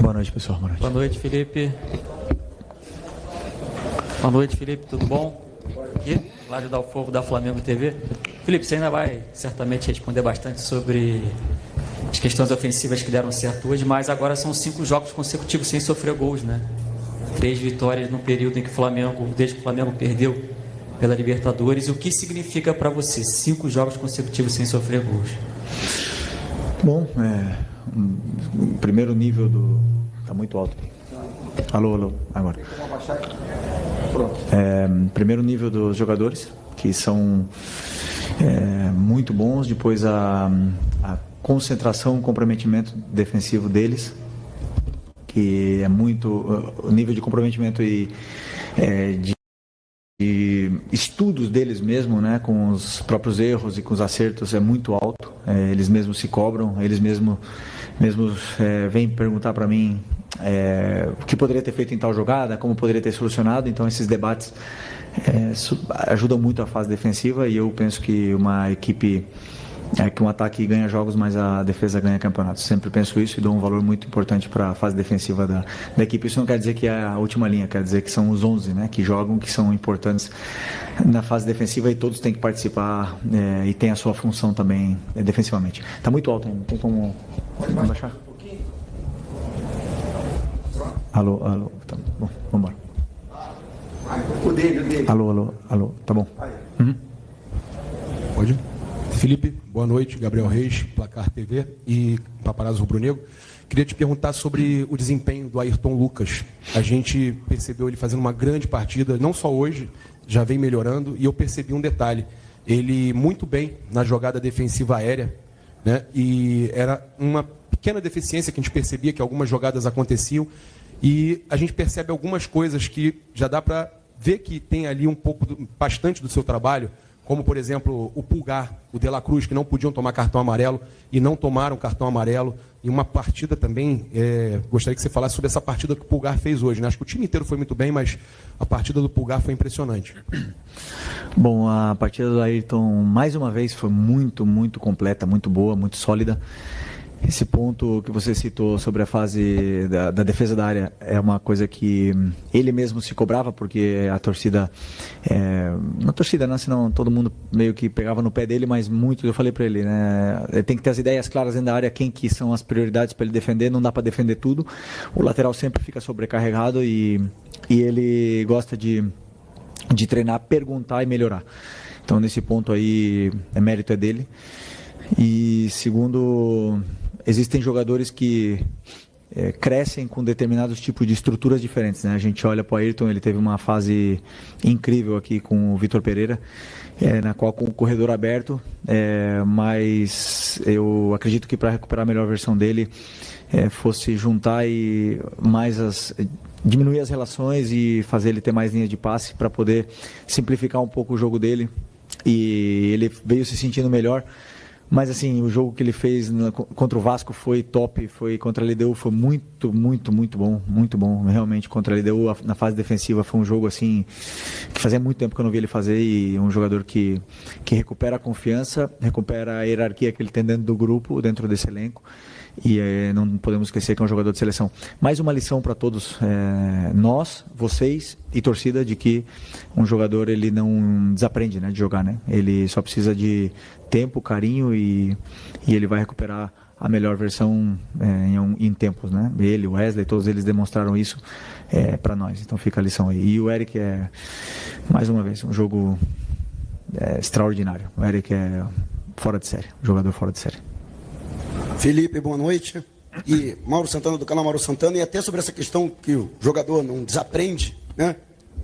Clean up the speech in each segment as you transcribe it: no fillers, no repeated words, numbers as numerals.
Boa noite, pessoal. Boa noite. Boa noite, Felipe. Boa noite, Felipe. Tudo bom? Aqui, Ládio Dal Fogo da Flamengo TV. Felipe, você ainda vai certamente responder bastante sobre as questões ofensivas que deram certo hoje, mas agora são 5 jogos consecutivos sem sofrer gols, né? 3 vitórias no período em que o Flamengo, desde que o Flamengo perdeu pela Libertadores. E o que significa para você 5 jogos consecutivos sem sofrer gols? Bom, o primeiro nível do... Está muito alto. Alô, agora. Primeiro nível dos jogadores, que são muito bons. Depois a concentração, o comprometimento defensivo deles, que é muito... O nível de comprometimento e de estudos deles mesmo, né, com os próprios erros e com os acertos é muito alto. Eles mesmos se cobram, eles mesmos vêm perguntar para mim o que poderia ter feito em tal jogada, como poderia ter solucionado. Então esses debates ajudam muito a fase defensiva, e eu penso que uma equipe, que um ataque ganha jogos, mas a defesa ganha campeonatos. Sempre penso isso e dou um valor muito importante para a fase defensiva da equipe. Isso não quer dizer que é a última linha, quer dizer que são os 11, né, que jogam, que são importantes na fase defensiva, e todos têm que participar e tem a sua função também defensivamente. Está muito alto ainda, não tem como baixar? Alô, tá bom, vamos embora. Alô, tá bom. Uhum. Pode? Felipe, boa noite. Gabriel Reis, Placar TV e Paparazzo Rubro-Negro. Queria te perguntar sobre o desempenho do Ayrton Lucas. A gente percebeu ele fazendo uma grande partida, não só hoje, já vem melhorando, e eu percebi um detalhe. Ele muito bem na jogada defensiva aérea, né? E era uma pequena deficiência que a gente percebia, que algumas jogadas aconteciam, e a gente percebe algumas coisas que já dá para ver que tem ali bastante do seu trabalho, como, por exemplo, o Pulgar, o De La Cruz, que não podiam tomar cartão amarelo e não tomaram cartão amarelo. E uma partida também, gostaria que você falasse sobre essa partida que o Pulgar fez hoje, né? Acho que o time inteiro foi muito bem, mas a partida do Pulgar foi impressionante. Bom, a partida do Ayrton, mais uma vez, foi muito, muito completa, muito boa, muito sólida. Esse ponto que você citou sobre a fase da defesa da área é uma coisa que ele mesmo se cobrava, porque a torcida, não a torcida não, senão todo mundo meio que pegava no pé dele, mas muito, eu falei para ele, né, ele tem que ter as ideias claras dentro da área, quem que são as prioridades para ele defender, não dá para defender tudo, o lateral sempre fica sobrecarregado e ele gosta de treinar, perguntar e melhorar. Então nesse ponto aí, mérito é dele. E segundo, existem jogadores que crescem com determinados tipos de estruturas diferentes, né? A gente olha para o Ayrton, ele teve uma fase incrível aqui com o Vitor Pereira, na qual com o corredor aberto, mas eu acredito que para recuperar a melhor versão dele, fosse juntar e diminuir as relações e fazer ele ter mais linha de passe para poder simplificar um pouco o jogo dele, e ele veio se sentindo melhor. Mas assim, o jogo que ele fez contra o Vasco foi top, foi contra a LDU, foi muito, muito, muito bom, realmente. Contra a LDU, na fase defensiva, foi um jogo assim, que fazia muito tempo que eu não vi ele fazer, e um jogador que recupera a confiança, recupera a hierarquia que ele tem dentro do grupo, dentro desse elenco, e não podemos esquecer que é um jogador de seleção. Mais uma lição para todos, nós, vocês e torcida, de que um jogador ele não desaprende, né, de jogar, né? Ele só precisa de tempo, carinho, e ele vai recuperar a melhor versão em tempos, né? Ele, o Wesley, todos eles demonstraram isso para nós. Então fica a lição aí. E o Eric mais uma vez, um jogo extraordinário. O Eric é fora de série, um jogador fora de série. Felipe, boa noite. E Mauro Santana, do canal Mauro Santana, e até sobre essa questão que o jogador não desaprende, né?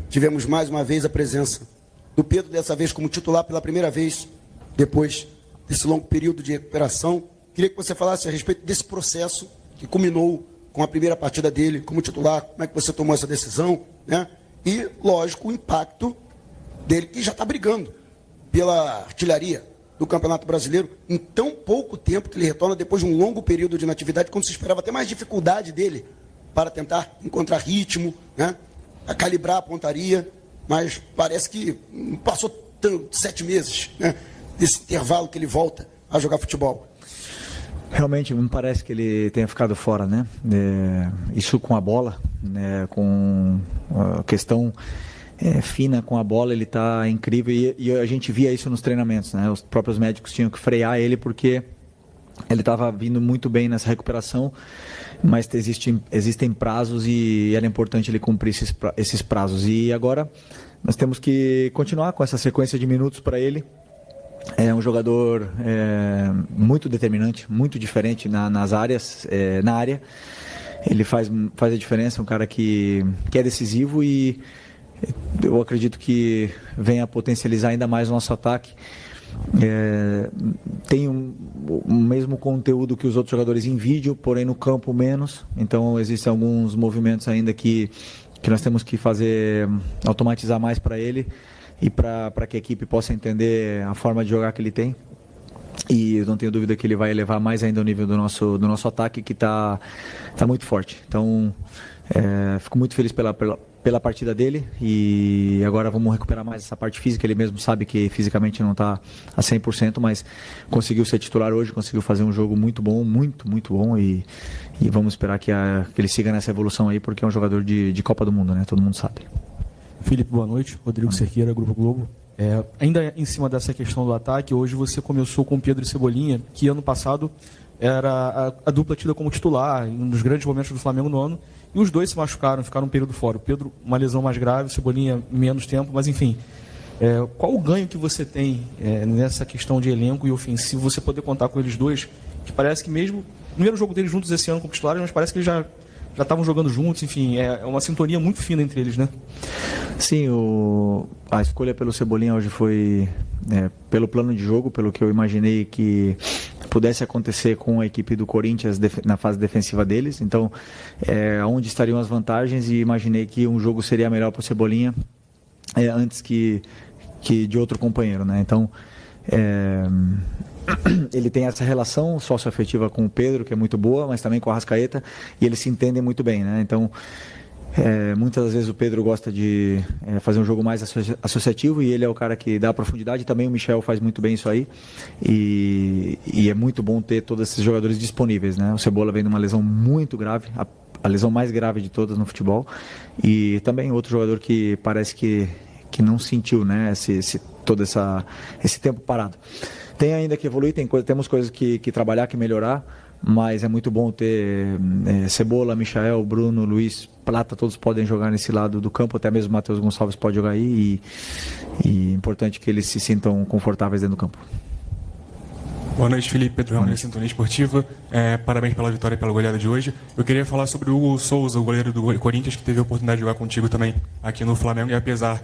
Tivemos mais uma vez a presença do Pedro, dessa vez como titular pela primeira vez, depois desse longo período de recuperação. Queria que você falasse a respeito desse processo que culminou com a primeira partida dele como titular, como é que você tomou essa decisão, né? E, lógico, o impacto dele, que já está brigando pela artilharia do Campeonato Brasileiro em tão pouco tempo que ele retorna depois de um longo período de inatividade, quando se esperava até mais dificuldade dele para tentar encontrar ritmo, né? A calibrar a pontaria, mas parece que passou 7 meses, né, desse intervalo que ele volta a jogar futebol. Realmente me parece que ele tenha ficado fora, né? Isso com a bola, né? Com a questão fina com a bola, ele está incrível e a gente via isso nos treinamentos, né? Os próprios médicos tinham que frear ele porque ele estava vindo muito bem nessa recuperação, mas existem prazos e era importante ele cumprir esses prazos. E agora nós temos que continuar com essa sequência de minutos para ele. É um jogador muito determinante, muito diferente nas áreas, na área. Ele faz a diferença, um cara que é decisivo e eu acredito que venha a potencializar ainda mais o nosso ataque. Tem o mesmo conteúdo que os outros jogadores em vídeo, porém no campo menos. Então existem alguns movimentos ainda que nós temos que automatizar mais para ele e para que a equipe possa entender a forma de jogar que ele tem. E eu não tenho dúvida que ele vai elevar mais ainda o nível do nosso ataque, que está muito forte. Então, fico muito feliz pela partida dele e agora vamos recuperar mais essa parte física. Ele mesmo sabe que fisicamente não está a 100%, mas conseguiu ser titular hoje, conseguiu fazer um jogo muito bom, muito bom e vamos esperar que ele siga nessa evolução aí, porque é um jogador de Copa do Mundo, né? Todo mundo sabe. Felipe, boa noite. Rodrigo Cerqueira, Grupo Globo. Ainda em cima dessa questão do ataque, hoje você começou com Pedro e Cebolinha, que ano passado era a dupla tida como titular, em um dos grandes momentos do Flamengo no ano, e os dois se machucaram, ficaram um período fora. O Pedro, uma lesão mais grave, o Cebolinha, menos tempo, mas enfim. Qual o ganho que você tem nessa questão de elenco e ofensivo, você poder contar com eles dois, que parece que mesmo, no primeiro jogo deles juntos esse ano como titulares, mas parece que eles já estavam jogando juntos, enfim, é uma sintonia muito fina entre eles, né? Sim, a escolha pelo Cebolinha hoje foi pelo plano de jogo, pelo que eu imaginei que pudesse acontecer com a equipe do Corinthians na fase defensiva deles. Então, onde estariam as vantagens, e imaginei que um jogo seria melhor para o Cebolinha antes que de outro companheiro, né? Então, ele tem essa relação socioafetiva com o Pedro, que é muito boa, mas também com a Arrascaeta, e eles se entendem muito bem, né? Então, muitas das vezes o Pedro gosta de fazer um jogo mais associativo e ele é o cara que dá profundidade. Também o Michel faz muito bem isso aí e é muito bom ter todos esses jogadores disponíveis, né? O Cebola vem de uma lesão muito grave, a lesão mais grave de todas no futebol, e também outro jogador que parece que não sentiu, né, todo esse tempo parado. Tem ainda que evoluir, temos coisas que trabalhar, que melhorar, mas é muito bom ter Cebola, Michael, Bruno, Luiz, Plata, todos podem jogar nesse lado do campo, até mesmo Matheus Gonçalves pode jogar aí e é importante que eles se sintam confortáveis dentro do campo. Boa noite, Felipe. Pedro Ramos, Sintonia Esportiva. Parabéns pela vitória e pela goleada de hoje. Eu queria falar sobre o Hugo Souza, o goleiro do Corinthians, que teve a oportunidade de jogar contigo também aqui no Flamengo, e apesar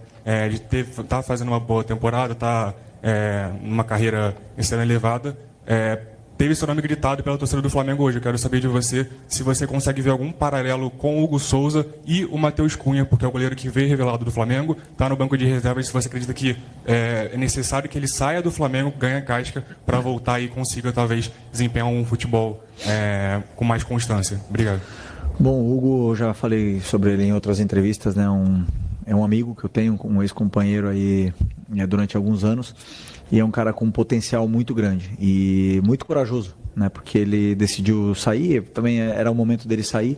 de estar fazendo uma boa temporada, estar numa carreira extremamente elevada, teve seu nome gritado pela torcida do Flamengo hoje. Eu quero saber de você se você consegue ver algum paralelo com o Hugo Souza e o Matheus Cunha, porque é o goleiro que veio revelado do Flamengo, está no banco de reservas, se você acredita que é necessário que ele saia do Flamengo, ganhe casca, para voltar e consiga talvez desempenhar um futebol com mais constância. Obrigado. Bom, o Hugo, eu já falei sobre ele em outras entrevistas, né? É um amigo que eu tenho, um ex-companheiro aí durante alguns anos. E é um cara com um potencial muito grande e muito corajoso, né? Porque ele decidiu sair, também era o momento dele sair.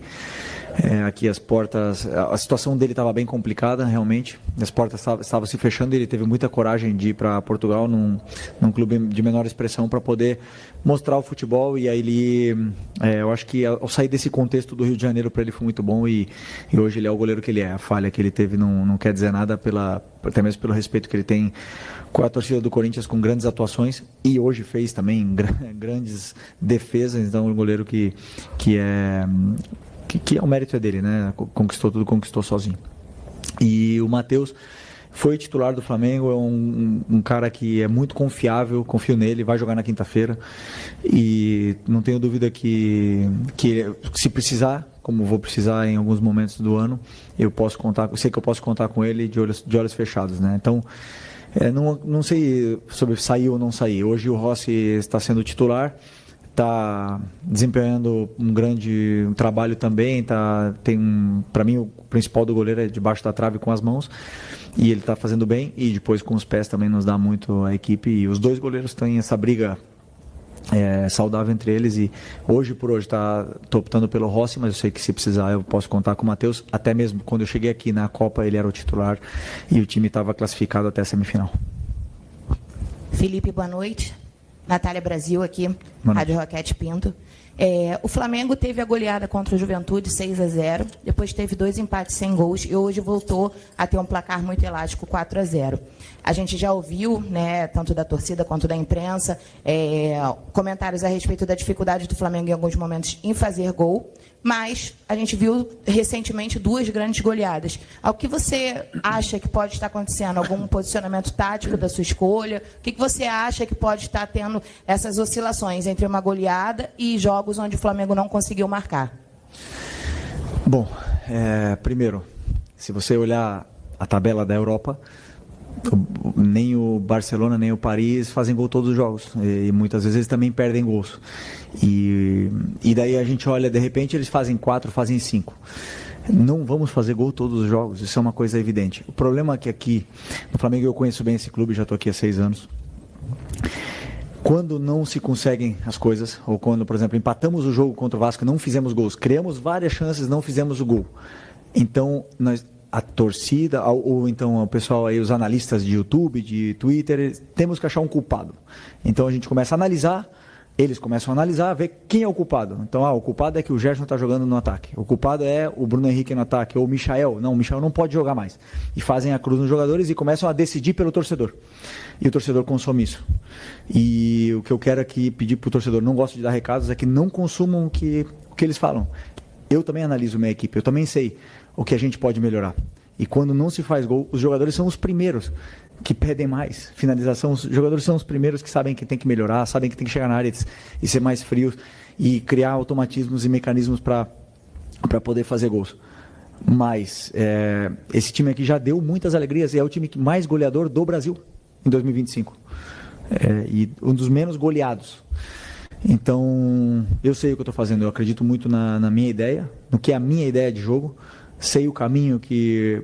Aqui as portas, a situação dele estava bem complicada realmente, as portas estavam se fechando e ele teve muita coragem de ir para Portugal num clube de menor expressão para poder mostrar o futebol. E aí eu acho que ao sair desse contexto do Rio de Janeiro para ele foi muito bom e hoje ele é o goleiro que ele é. A falha que ele teve não quer dizer nada, até mesmo pelo respeito que ele tem com a torcida do Corinthians, com grandes atuações, e hoje fez também grandes defesas. Então, um goleiro que o mérito é dele, né? Conquistou tudo, conquistou sozinho. E o Matheus foi titular do Flamengo, é um cara que é muito confiável, confio nele, vai jogar na quinta-feira e não tenho dúvida que se precisar, como vou precisar em alguns momentos do ano, eu sei que eu posso contar com ele de olhos fechados, né? Então, não sei sobre sair ou não sair. Hoje o Rossi está sendo titular, está desempenhando um trabalho também, para mim o principal do goleiro é debaixo da trave com as mãos, e ele está fazendo bem, e depois com os pés também nos dá muito a equipe, e os dois goleiros têm essa briga saudável entre eles, e hoje por hoje tô optando pelo Rossi, mas eu sei que se precisar eu posso contar com o Matheus. Até mesmo quando eu cheguei aqui na Copa ele era o titular e o time estava classificado até a semifinal. Felipe, boa noite. Natália Brasil aqui, Rádio Roquete Pinto. O Flamengo teve a goleada contra o Juventude 6-0, depois teve 2 empates sem gols e hoje voltou a ter um placar muito elástico 4-0. A gente já ouviu, né, tanto da torcida quanto da imprensa, comentários a respeito da dificuldade do Flamengo em alguns momentos em fazer gol, mas a gente viu recentemente 2 grandes goleadas. O que você acha que pode estar acontecendo? Algum posicionamento tático da sua escolha? O que você acha que pode estar tendo essas oscilações entre uma goleada e jogos onde o Flamengo não conseguiu marcar? Bom, primeiro, se você olhar a tabela da Europa, nem o Barcelona nem o Paris fazem gol todos os jogos, e muitas vezes eles também perdem gols, e daí a gente olha, de repente eles fazem 4, fazem 5. Não vamos fazer gol todos os jogos, isso é uma coisa evidente. O problema é que aqui no Flamengo, eu conheço bem esse clube, já estou aqui há 6 anos, quando não se conseguem as coisas, ou quando, por exemplo, empatamos o jogo contra o Vasco, não fizemos gols, criamos várias chances, não fizemos o gol, então a torcida, ou então o pessoal aí, os analistas de YouTube, de Twitter, temos que achar um culpado. Então a gente começa a analisar, eles começam a analisar, ver quem é o culpado. Então, o culpado é que o Gerson está jogando no ataque, o culpado é o Bruno Henrique no ataque, ou o Michael. Não, o Michael não pode jogar mais. E fazem a cruz nos jogadores e começam a decidir pelo torcedor. E o torcedor consome isso. E o que eu quero aqui pedir para o torcedor, não gosto de dar recados, é que não consumam o que eles falam. Eu também analiso minha equipe, eu também sei o que a gente pode melhorar. E quando não se faz gol, os jogadores são os primeiros que pedem mais finalização. Os jogadores são os primeiros que sabem que tem que melhorar, sabem que tem que chegar na área e ser mais frios e criar automatismos e mecanismos para poder fazer gols. Mas esse time aqui já deu muitas alegrias e é o time mais goleador do Brasil em 2025. E um dos menos goleados. Então, eu sei o que eu estou fazendo, eu acredito muito na minha ideia, no que é a minha ideia de jogo, sei o caminho que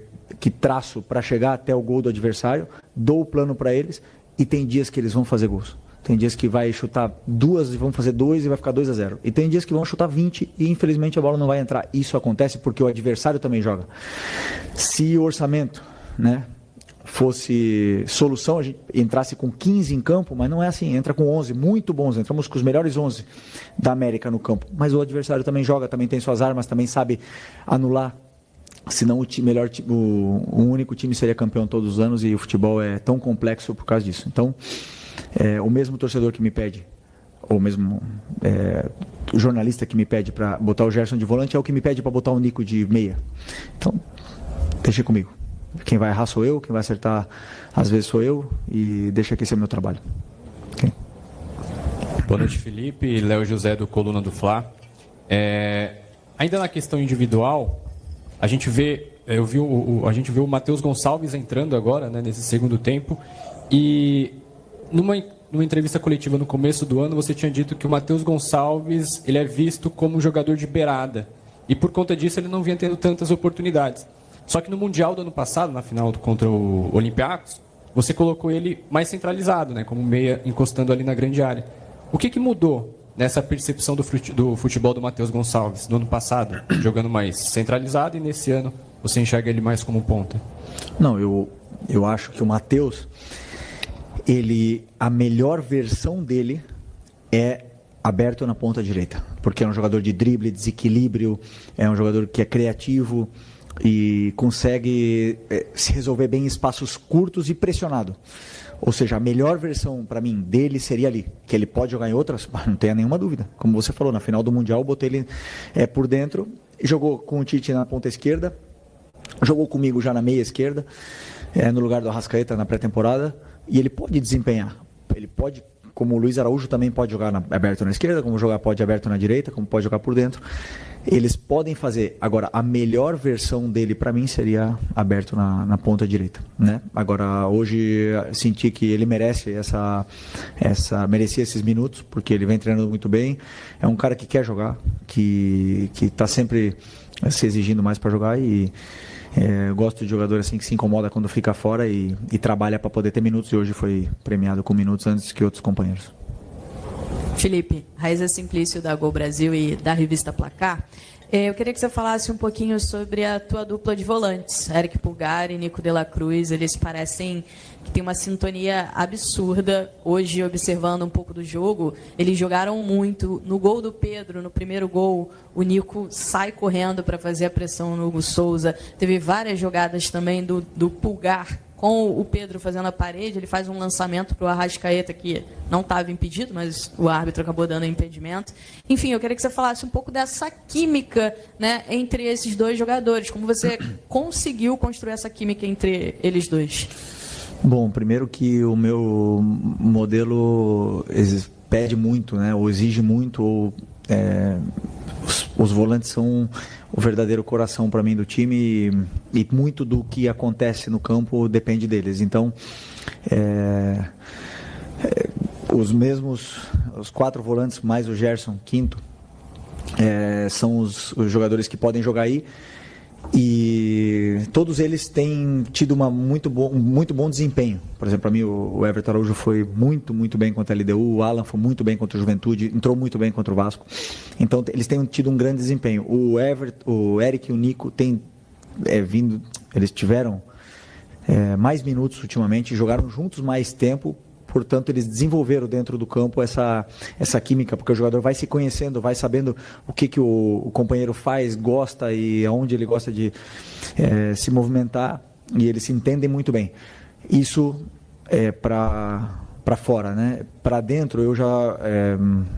traço para chegar até o gol do adversário, dou o plano para eles e tem dias que eles vão fazer gols. Tem dias que vai chutar 2 e vão fazer 2 e vai ficar 2-0. E tem dias que vão chutar 20 e infelizmente a bola não vai entrar. Isso acontece porque o adversário também joga. Se o orçamento, né, fosse solução, a gente entrasse com 15 em campo, mas não é assim, entra com 11, muito bons, entramos com os melhores 11 da América no campo, mas o adversário também joga, também tem suas armas, também sabe anular, senão o único time seria campeão todos os anos e o futebol é tão complexo por causa disso. Então, o mesmo torcedor que me pede, ou mesmo o jornalista que me pede para botar o Gerson de volante é o que me pede para botar o Nico de meia. Então, deixa comigo. Quem vai errar sou eu, quem vai acertar às vezes sou eu, e deixa que esse é o meu trabalho. Okay. Boa noite, Felipe. Léo José do Coluna do Fla. Ainda na questão individual, a gente vê o Matheus Gonçalves entrando agora, né, nesse segundo tempo, e numa entrevista coletiva no começo do ano você tinha dito que o Matheus Gonçalves ele é visto como um jogador de beirada, e por conta disso ele não vinha tendo tantas oportunidades. Só que no Mundial do ano passado, na final contra o Olympiacos, você colocou ele mais centralizado, né, como meia, encostando ali na grande área. O que mudou nessa percepção do futebol do Matheus Gonçalves no ano passado, jogando mais centralizado, e nesse ano você enxerga ele mais como ponta? Não, eu acho que o Matheus, a melhor versão dele é aberto na ponta direita, porque é um jogador de drible, desequilíbrio, é um jogador que é criativo e consegue se resolver bem em espaços curtos e pressionado. Ou seja, a melhor versão para mim dele seria ali, que ele pode jogar em outras, não tenha nenhuma dúvida. Como você falou, na final do Mundial eu botei ele por dentro, jogou com o Tite na ponta esquerda, jogou comigo já na meia esquerda, no lugar do Arrascaeta na pré-temporada, e ele pode desempenhar, ele pode, como o Luiz Araújo também pode jogar aberto na esquerda, como pode aberto na direita, como pode jogar por dentro. Eles podem fazer. Agora, a melhor versão dele para mim seria aberto na ponta direita, né? Agora, hoje senti que ele merece merecia esses minutos, porque ele vem treinando muito bem. É um cara que quer jogar, que está sempre se exigindo mais para jogar, e gosto de jogador assim que se incomoda quando fica fora e trabalha para poder ter minutos, e hoje foi premiado com minutos antes que outros companheiros. Felipe, Raíza Simplício da Gol Brasil e da revista Placar. Eu queria que você falasse um pouquinho sobre a tua dupla de volantes, Eric Pulgar e Nico de la Cruz. Eles parecem que tem uma sintonia absurda. Hoje, observando um pouco do jogo, eles jogaram muito. No gol do Pedro, no primeiro gol, o Nico sai correndo para fazer a pressão no Hugo Souza. Teve várias jogadas também do Pulgar com o Pedro fazendo a parede. Ele faz um lançamento para o Arrascaeta, que não estava impedido, mas o árbitro acabou dando impedimento. Enfim, eu queria que você falasse um pouco dessa química, né, entre esses dois jogadores. Como você conseguiu construir essa química entre eles dois? Bom, primeiro que o meu modelo pede muito, né, ou exige muito, ou os volantes são o verdadeiro coração para mim do time e muito do que acontece no campo depende deles. Então, os 4 volantes mais o Gerson, quinto, são os jogadores que podem jogar aí. E todos eles têm tido muito bom desempenho. Por exemplo, para mim o Everton Araújo foi muito bem contra a LDU, o Alan foi muito bem contra o Juventude, entrou muito bem contra o Vasco. Então eles têm tido um grande desempenho. O Eric e o Nico têm vindo, eles tiveram mais minutos ultimamente, jogaram juntos mais tempo. Portanto, eles desenvolveram dentro do campo essa química, porque o jogador vai se conhecendo, vai sabendo o que o companheiro faz, gosta e aonde ele gosta de se movimentar, e eles se entendem muito bem. Isso é para fora, né? Para dentro, eu já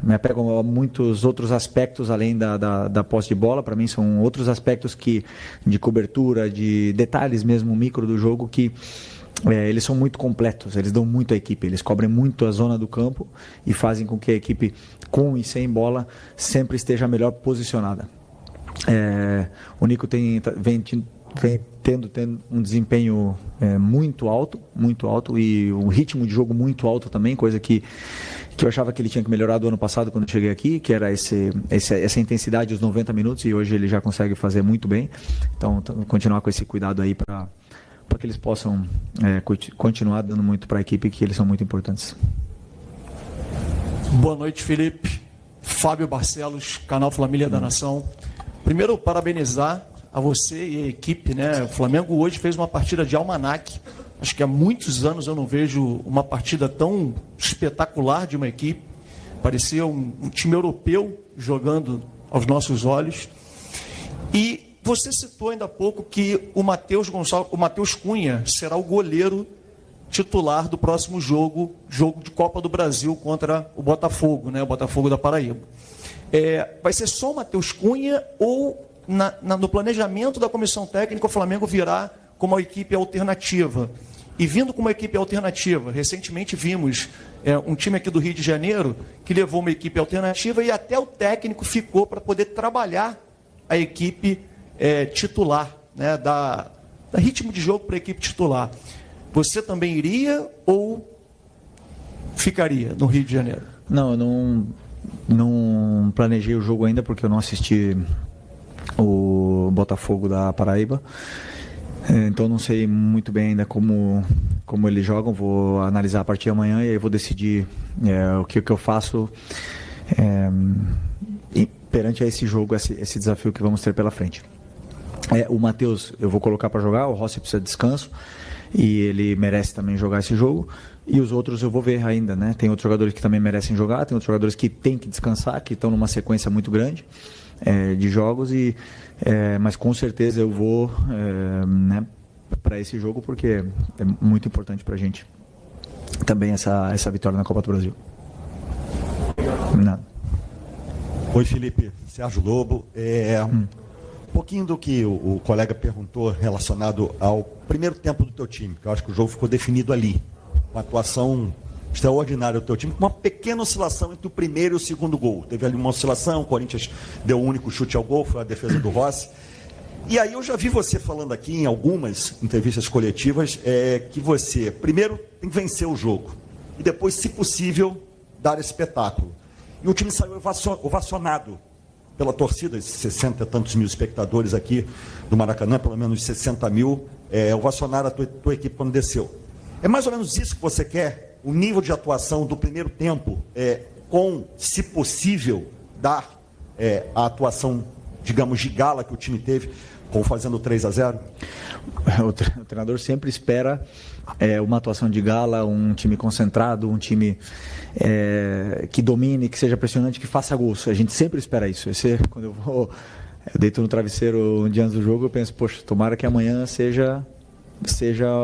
me apego a muitos outros aspectos além da posse de bola. Para mim, são outros aspectos de cobertura, de detalhes mesmo, micro do jogo, que eles são muito completos, eles dão muito à equipe, eles cobrem muito a zona do campo e fazem com que a equipe, com e sem bola, sempre esteja melhor posicionada. O Nico vem tendo um desempenho muito alto e um ritmo de jogo muito alto também, coisa que eu achava que ele tinha que melhorar do ano passado quando eu cheguei aqui, que era essa intensidade dos 90 minutos, e hoje ele já consegue fazer muito bem. Então, continuar com esse cuidado aí para que eles possam continuar dando muito para a equipe, que eles são muito importantes. Boa noite, Felipe. Fábio Barcelos, canal Família da Nação. Primeiro, parabenizar a você e a equipe, né? O Flamengo hoje fez uma partida de almanaque. Acho que há muitos anos eu não vejo uma partida tão espetacular de uma equipe. Parecia um time europeu jogando aos nossos olhos. E você citou ainda há pouco que o Matheus Cunha será o goleiro titular do próximo jogo de Copa do Brasil contra o Botafogo, né? O Botafogo da Paraíba. Vai ser só o Matheus Cunha ou no planejamento da comissão técnica o Flamengo virá como uma equipe alternativa? E vindo como uma equipe alternativa, recentemente vimos um time aqui do Rio de Janeiro que levou uma equipe alternativa e até o técnico ficou para poder trabalhar a equipe titular, né, dar ritmo de jogo para a equipe titular. Você também iria ou ficaria no Rio de Janeiro? Não, eu não planejei o jogo ainda, porque eu não assisti o Botafogo da Paraíba. Então não sei muito bem ainda como eles jogam. Vou analisar a partir de amanhã e aí vou decidir o que eu faço perante a esse jogo, esse desafio que vamos ter pela frente. O Matheus eu vou colocar para jogar, o Rossi precisa de descanso e ele merece também jogar esse jogo, e os outros eu vou ver ainda, né? Tem outros jogadores que também merecem jogar, tem outros jogadores que têm que descansar, que estão numa sequência muito grande de jogos, mas com certeza eu vou né, para esse jogo, porque é muito importante para a gente também essa vitória na Copa do Brasil. Nada. Oi, Felipe, Sérgio Lobo. Um pouquinho do que o colega perguntou relacionado ao primeiro tempo do teu time, que eu acho que o jogo ficou definido ali. Uma atuação extraordinária do teu time, com uma pequena oscilação entre o primeiro e o segundo gol. Teve ali uma oscilação, o Corinthians deu o único chute ao gol, foi a defesa do Rossi. E aí eu já vi você falando aqui em algumas entrevistas coletivas que você, primeiro, tem que vencer o jogo. E depois, se possível, dar espetáculo. E o time saiu ovacionado pela torcida, esses 60 e tantos mil espectadores aqui do Maracanã, pelo menos 60 mil, ovacionaram a tua equipe quando desceu. É mais ou menos isso que você quer? O nível de atuação do primeiro tempo com, se possível, dar a atuação, digamos, de gala que o time teve, como fazendo 3-0? O treinador sempre espera uma atuação de gala, um time concentrado, um time que domine, que seja pressionante, que faça gols. A gente sempre espera isso. Quando eu deito no travesseiro um dia antes do jogo, eu penso, poxa, tomara que amanhã seja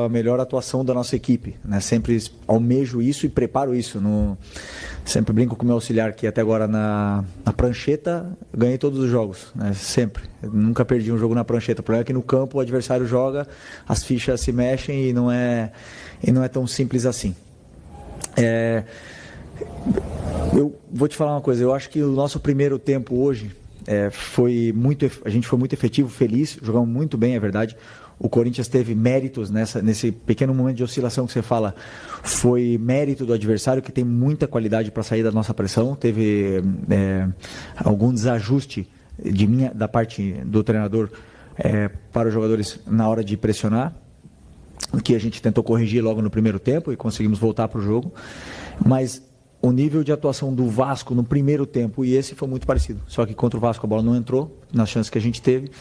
a melhor atuação da nossa equipe, né? Sempre almejo isso e preparo isso. Sempre brinco com o meu auxiliar que até agora na prancheta ganhei todos os jogos, né? Sempre. Eu nunca perdi um jogo na prancheta. O problema é que no campo o adversário joga, as fichas se mexem e não é tão simples assim. Eu vou te falar uma coisa, eu acho que o nosso primeiro tempo hoje a gente foi muito efetivo, feliz, jogamos muito bem, é verdade. O Corinthians teve méritos nesse pequeno momento de oscilação que você fala. Foi mérito do adversário, que tem muita qualidade para sair da nossa pressão. Teve algum desajuste da parte do treinador para os jogadores na hora de pressionar, que a gente tentou corrigir logo no primeiro tempo e conseguimos voltar para o jogo. Mas o nível de atuação do Vasco no primeiro tempo e esse foi muito parecido. Só que contra o Vasco a bola não entrou, nas chances que a gente teve.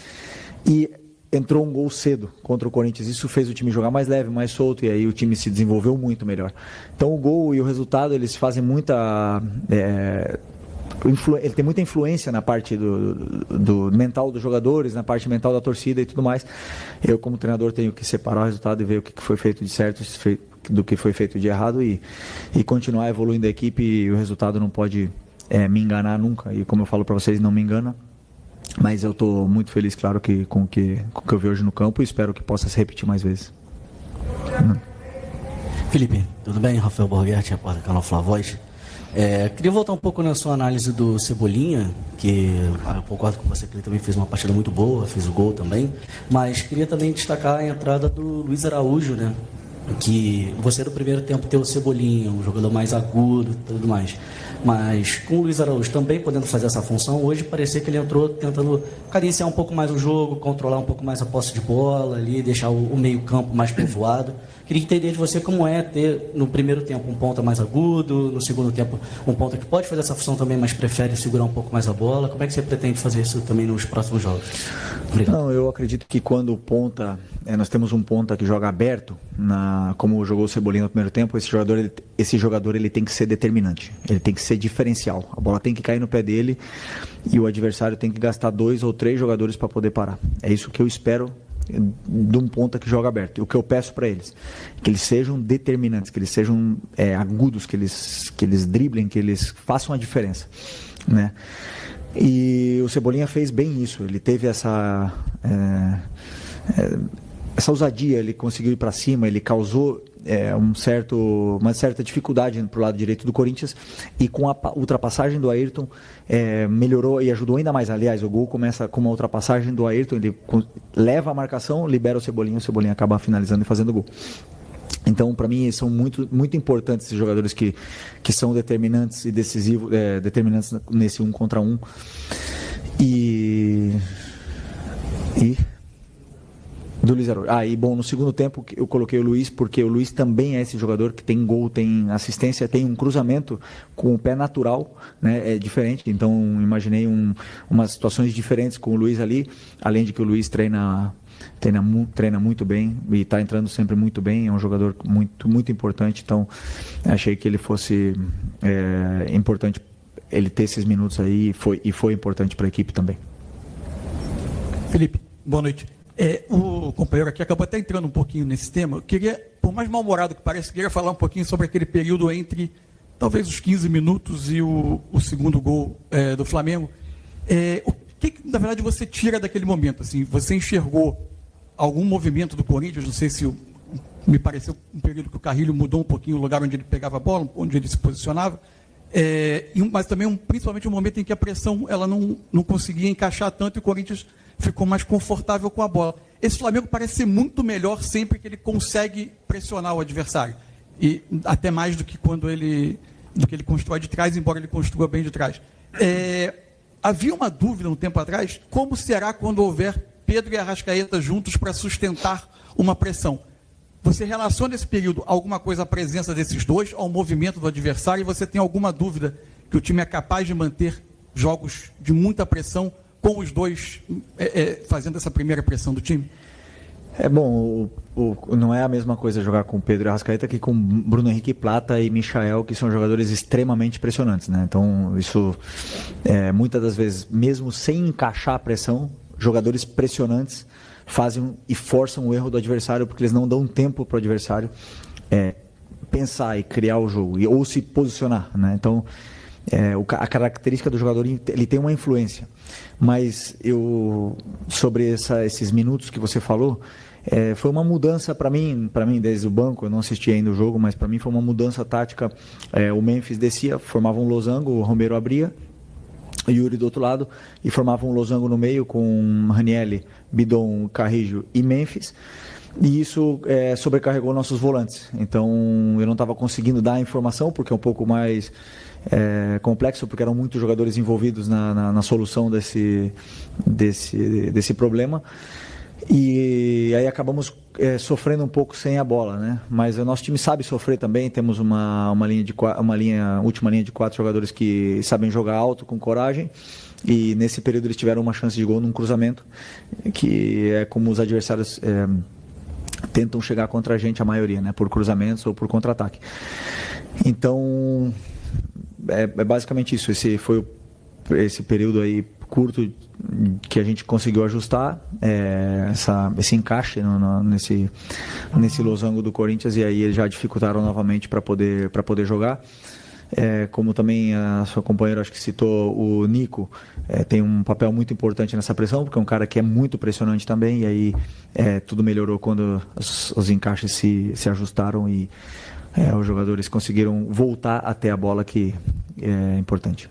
E entrou um gol cedo contra o Corinthians. Isso fez o time jogar mais leve, mais solto, e aí o time se desenvolveu muito melhor. Então o gol e o resultado, eles fazem muita... ele tem muita influência na parte do mental dos jogadores, na parte mental da torcida e tudo mais. Eu, como treinador, tenho que separar o resultado e ver o que foi feito de certo do que foi feito de errado e continuar evoluindo a equipe, e o resultado não pode me enganar nunca. E como eu falo para vocês, não me engana. Mas eu estou muito feliz, claro, com o que eu vi hoje no campo, e espero que possa se repetir mais vezes. Felipe, tudo bem? Rafael Borghetti, repórter do canal Flavoz. Queria voltar um pouco na sua análise do Cebolinha, que eu concordo com você que ele também fez uma partida muito boa, fez o gol também, mas queria também destacar a entrada do Luiz Araújo, né? Que você no primeiro tempo tem o Cebolinha, um jogador mais agudo e tudo mais, mas com o Luiz Araújo também podendo fazer essa função, hoje parecia que ele entrou tentando cadenciar um pouco mais o jogo, controlar um pouco mais a posse de bola ali, deixar o meio campo mais povoado. Queria entender de você como ter no primeiro tempo um ponta mais agudo, no segundo tempo um ponta que pode fazer essa função também, mas prefere segurar um pouco mais a bola. Como é que você pretende fazer isso também nos próximos jogos? Obrigado. Não, eu acredito que quando o ponta, nós temos um ponta que joga aberto, como jogou o Cebolinha no primeiro tempo, esse jogador ele tem que ser determinante, ele tem que ser diferencial. A bola tem que cair no pé dele e o adversário tem que gastar 2 ou 3 jogadores para poder parar. É isso que eu espero de um ponta que joga aberto. E o que eu peço para eles, que eles sejam determinantes, que eles sejam agudos, que eles driblem, que eles façam a diferença, né? E o Cebolinha fez bem isso. Ele teve essa ousadia, ele conseguiu ir para cima, ele causou uma certa dificuldade para o lado direito do Corinthians, e com a ultrapassagem do Ayrton melhorou e ajudou ainda mais. Aliás, o gol começa com uma ultrapassagem do Ayrton, ele leva a marcação, libera o Cebolinha acaba finalizando e fazendo gol. Então, para mim, são muito, muito importantes esses jogadores que são determinantes e decisivos, determinantes nesse 1 contra 1. E do Luiz Araújo. E bom, no segundo tempo eu coloquei o Luiz, porque o Luiz também é esse jogador que tem gol, tem assistência, tem um cruzamento com o pé natural, né? É diferente, então imaginei umas situações diferentes com o Luiz ali, além de que o Luiz treina muito bem e está entrando sempre muito bem, é um jogador muito, muito importante, então achei que ele fosse importante, ele ter esses minutos aí, e foi importante para a equipe também. Felipe, boa noite. O companheiro aqui acabou até entrando um pouquinho nesse tema. Eu queria, por mais mal-humorado que pareça, queria falar um pouquinho sobre aquele período entre talvez os 15 minutos e o segundo gol do Flamengo. O que, na verdade, você tira daquele momento? Assim, você enxergou algum movimento do Corinthians? Não sei se me pareceu um período que o Carrilho mudou um pouquinho o lugar onde ele pegava a bola, onde ele se posicionava. Mas também, principalmente, um momento em que a pressão ela não conseguia encaixar tanto e o Corinthians ficou mais confortável com a bola. Esse Flamengo parece ser muito melhor sempre que ele consegue pressionar o adversário. E até mais do que quando ele constrói de trás, embora ele construa bem de trás. Havia uma dúvida um tempo atrás, como será quando houver Pedro e Arrascaeta juntos para sustentar uma pressão? Você relaciona esse período alguma coisa à presença desses dois, ao movimento do adversário, e você tem alguma dúvida que o time é capaz de manter jogos de muita pressão com os dois fazendo essa primeira pressão do time? É bom, não é a mesma coisa jogar com Pedro Arrascaeta que com Bruno Henrique Plata e Michael, que são jogadores extremamente pressionantes, né? Então, isso, muitas das vezes, mesmo sem encaixar a pressão, jogadores pressionantes fazem e forçam o erro do adversário, porque eles não dão tempo para o adversário pensar e criar o jogo, ou se posicionar, né? Então, a característica do jogador, ele tem uma influência, mas sobre esses minutos que você falou, foi uma mudança para mim desde o banco. Eu não assisti ainda o jogo, mas para mim foi uma mudança tática. O Memphis descia, formava um losango, o Romero abria, o Yuri do outro lado, e formava um losango no meio com Ranieri, Bidon, Carrillo e Memphis. E isso sobrecarregou nossos volantes. Então eu não estava conseguindo dar a informação, porque é um pouco mais complexo, porque eram muitos jogadores envolvidos na solução desse problema. E aí acabamos sofrendo um pouco sem a bola, né? Mas o nosso time sabe sofrer também. Temos uma última linha de 4 jogadores que sabem jogar alto, com coragem. E nesse período eles tiveram uma chance de gol num cruzamento, que é como os adversários tentam chegar contra a gente, a maioria, né? Por cruzamentos ou por contra-ataque. Então, é basicamente isso. Esse foi esse período aí curto que a gente conseguiu ajustar esse encaixe nesse losango do Corinthians, e aí eles já dificultaram novamente para poder jogar. Como também a sua companheira, acho que citou, o Nico, tem um papel muito importante nessa pressão, porque é um cara que é muito pressionante também, e aí tudo melhorou quando os encaixes se ajustaram e os jogadores conseguiram voltar até a bola, que é importante.